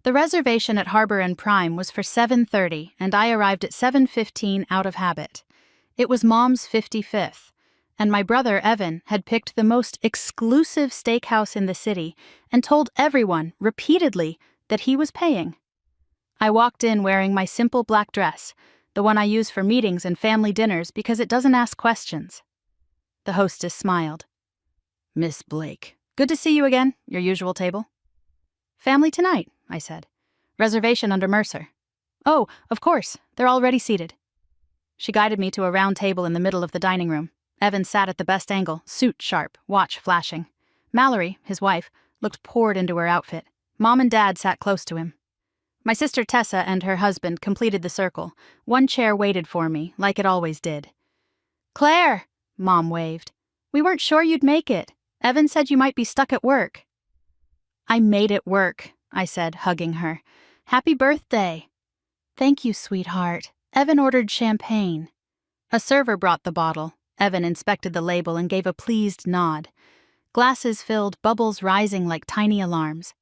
The reservation at Harbor and Prime was for 7:30, and I arrived at 7:15 out of habit. It was Mom's 55th, and my brother, Evan, had picked the most exclusive steakhouse in the city and told everyone, repeatedly, that he was paying. I walked in wearing my simple black dress, the one I use for meetings and family dinners because it doesn't ask questions. The hostess smiled. "Miss Blake, good to see you again, your usual table." "Family tonight," I said. "Reservation under Mercer." "Oh, of course, they're already seated." She guided me to a round table in the middle of the dining room. Evan sat at the best angle, suit sharp, watch flashing. Mallory, his wife, looked poured into her outfit. Mom and Dad sat close to him. My sister Tessa and her husband completed the circle. One chair waited for me, like it always did. "Claire," Mom waved. "We weren't sure you'd make it. Evan said you might be stuck at work." "I made it work," I said, hugging her. "Happy birthday." "Thank you, sweetheart." Evan ordered champagne. A server brought the bottle. Evan inspected the label and gave a pleased nod. Glasses filled, bubbles rising like tiny alarms.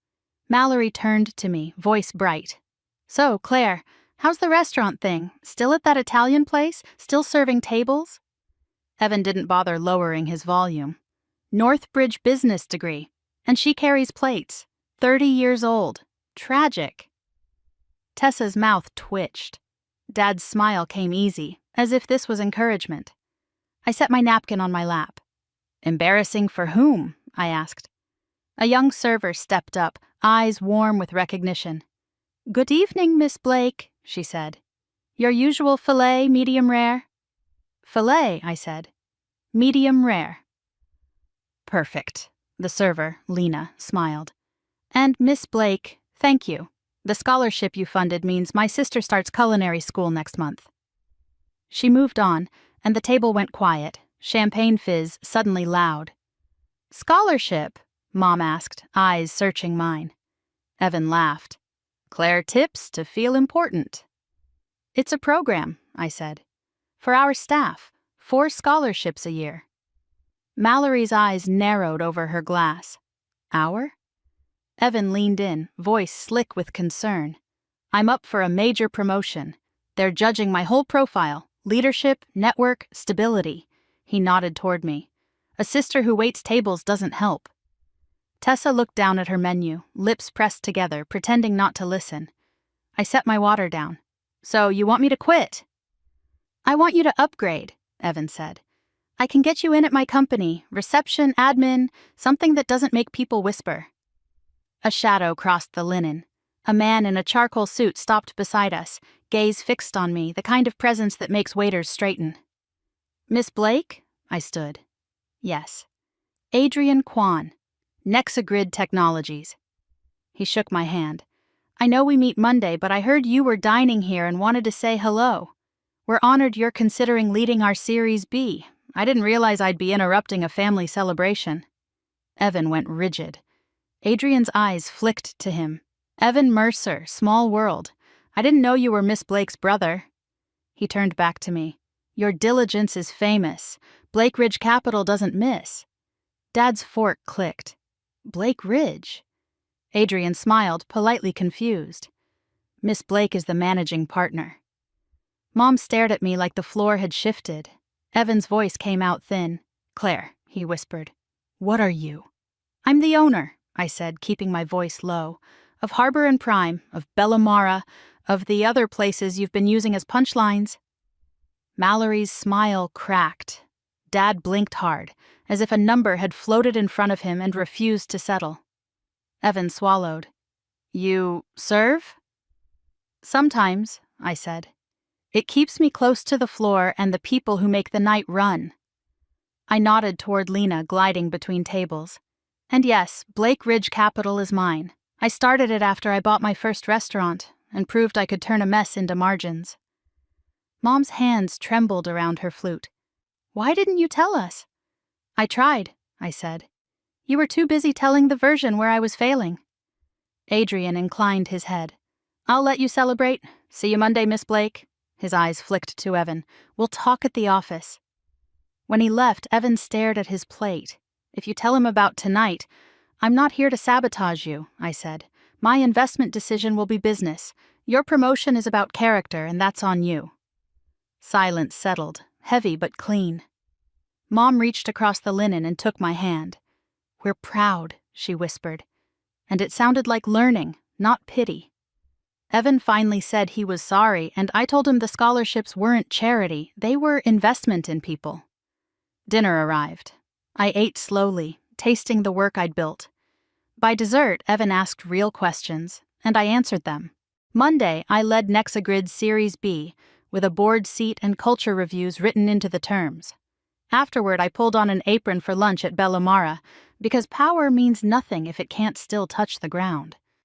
Mallory turned to me, voice bright. "So, Claire, how's the restaurant thing? Still at that Italian place? Still serving tables?" Evan didn't bother lowering his volume. "Northbridge business degree. And she carries plates. 30 years old. Tragic." Tessa's mouth twitched. Dad's smile came easy, as if this was encouragement. I set my napkin on my lap. "Embarrassing for whom?" I asked. A young server stepped up, eyes warm with recognition. "Good evening, Miss Blake," she said. "Your usual filet, medium rare?" "Filet," I said. "Medium rare." "Perfect." The server, Lena, smiled. "And Miss Blake, thank you. The scholarship you funded means my sister starts culinary school next month." She moved on, and the table went quiet, champagne fizz suddenly loud. "Scholarship?" Mom asked, eyes searching mine. Evan laughed. "Claire tips to feel important." "It's a program," I said. "For our staff, 4 scholarships a year." Mallory's eyes narrowed over her glass. "Our?" Evan leaned in, voice slick with concern. "I'm up for a major promotion. They're judging my whole profile, leadership, network, stability." He nodded toward me. "A sister who waits tables doesn't help." Tessa looked down at her menu, lips pressed together, pretending not to listen. I set my water down. "So you want me to quit?" "I want you to upgrade," Evan said. "I can get you in at my company, reception, admin, something that doesn't make people whisper." A shadow crossed the linen. A man in a charcoal suit stopped beside us, gaze fixed on me, the kind of presence that makes waiters straighten. "Miss Blake?" I stood. "Yes." "Adrian Kwan, Nexagrid Technologies." He shook my hand. "I know we meet Monday, but I heard you were dining here and wanted to say hello. We're honored you're considering leading our Series B. I didn't realize I'd be interrupting a family celebration." Evan went rigid. Adrian's eyes flicked to him. "Evan Mercer, small world. I didn't know you were Miss Blake's brother." He turned back to me. "Your diligence is famous. Blake Ridge Capital doesn't miss." Dad's fork clicked. "Blake Ridge?" Adrian smiled, politely confused. "Miss Blake is the managing partner." Mom stared at me like the floor had shifted. Evan's voice came out thin. "Claire," he whispered. "What are you?" "I'm the owner," I said, keeping my voice low, "of Harbor and Prime, of Bellamara, of the other places you've been using as punchlines." Mallory's smile cracked. Dad blinked hard, as if a number had floated in front of him and refused to settle. Evan swallowed. "You serve?" "Sometimes," I said. "It keeps me close to the floor and the people who make the night run." I nodded toward Lena, gliding between tables. "And yes, Blake Ridge Capital is mine. I started it after I bought my first restaurant and proved I could turn a mess into margins." Mom's hands trembled around her flute. "Why didn't you tell us?" "I tried," I said. "You were too busy telling the version where I was failing." Adrian inclined his head. "I'll let you celebrate. See you Monday, Miss Blake." His eyes flicked to Evan. "We'll talk at the office." When he left, Evan stared at his plate. "If you tell him about tonight—" "I'm not here to sabotage you," I said, My investment decision will be business. Your promotion is about character, and that's on you." Silence settled, heavy but clean. Mom reached across the linen and took my hand. "We're proud," she whispered. And it sounded like learning, not pity. Evan finally said he was sorry, and I told him the scholarships weren't charity, they were investment in people. Dinner arrived. I ate slowly, tasting the work I'd built. By dessert, Evan asked real questions, and I answered them. Monday, I led Nexagrid's Series B, with a board seat and culture reviews written into the terms. Afterward, I pulled on an apron for lunch at Bellamara, because power means nothing if it can't still touch the ground.